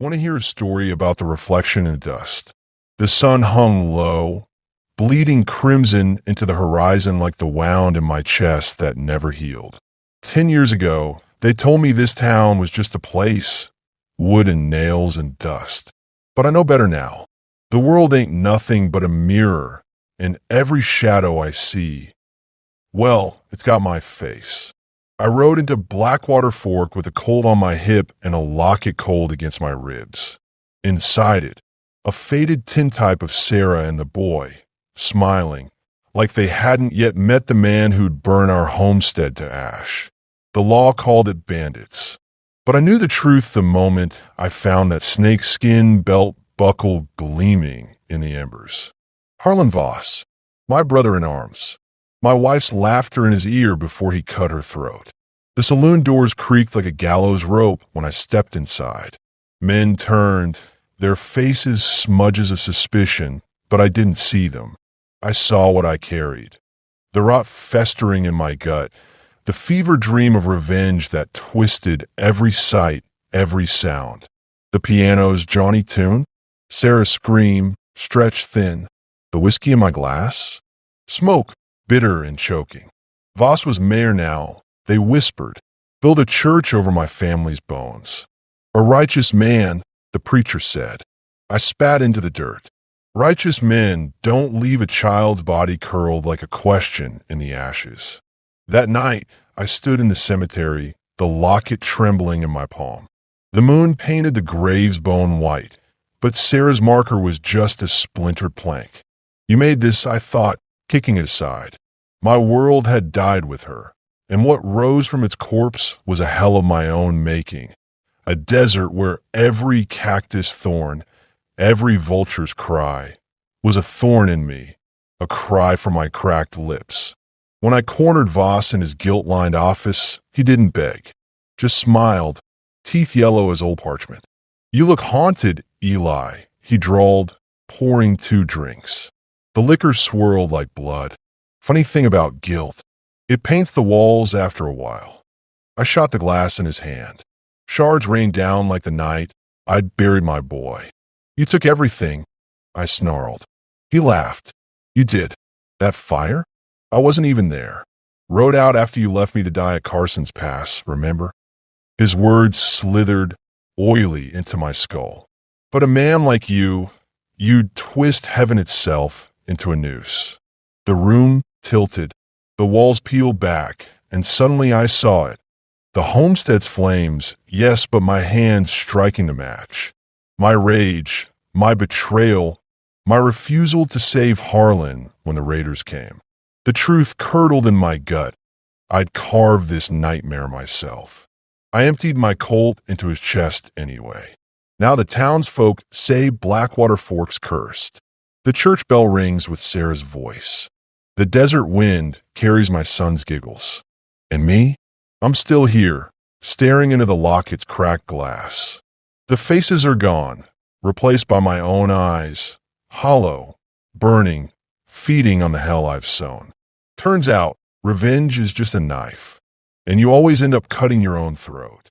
Want to hear a story about the reflection in dust? The sun hung low, bleeding crimson into the horizon like the wound in my chest that never healed. 10 years ago, they told me this town was just a place, wood and nails and dust. But I know better now. The world ain't nothing but a mirror, and every shadow I see, well, it's got my face. I rode into Blackwater Fork with a cold on my hip and a locket cold against my ribs. Inside it, a faded tintype of Sarah and the boy, smiling, like they hadn't yet met the man who'd burn our homestead to ash. The law called it bandits. But I knew the truth the moment I found that snakeskin belt buckle gleaming in the embers. Harlan Voss, my brother in arms. My wife's laughter in his ear before he cut her throat. The saloon doors creaked like a gallows rope when I stepped inside. Men turned, their faces smudges of suspicion, but I didn't see them. I saw what I carried. The rot festering in my gut, the fever dream of revenge that twisted every sight, every sound. The piano's Johnny tune, Sarah's scream, stretched thin, the whiskey in my glass, smoke, bitter and choking. Voss was mayor now, they whispered, build a church over my family's bones. A righteous man, the preacher said. I spat into the dirt. Righteous men don't leave a child's body curled like a question in the ashes. That night, I stood in the cemetery, the locket trembling in my palm. The moon painted the grave's bone white, but Sarah's marker was just a splintered plank. You made this, I thought, kicking it aside. My world had died with her, and what rose from its corpse was a hell of my own making, a desert where every cactus thorn, every vulture's cry, was a thorn in me, a cry from my cracked lips. When I cornered Voss in his guilt-lined office, he didn't beg, just smiled, teeth yellow as old parchment. You look haunted, Eli, he drawled, pouring 2 drinks. The liquor swirled like blood. Funny thing about guilt, it paints the walls after a while. I shot the glass in his hand. Shards rained down like the night I'd buried my boy. You took everything, I snarled. He laughed. You did. That fire? I wasn't even there. Rode out after you left me to die at Carson's Pass, remember? His words slithered, oily, into my skull. But a man like you'd twist heaven itself into a noose. The room tilted, the walls peeled back, and suddenly I saw it. The homestead's flames, yes, but my hands striking the match. My rage, my betrayal, my refusal to save Harlan when the raiders came. The truth curdled in my gut. I'd carved this nightmare myself. I emptied my Colt into his chest anyway. Now the townsfolk say Blackwater Fork's cursed. The church bell rings with Sarah's voice. The desert wind carries my son's giggles. And me? I'm still here, staring into the locket's cracked glass. The faces are gone, replaced by my own eyes, hollow, burning, feeding on the hell I've sown. Turns out, revenge is just a knife, and you always end up cutting your own throat.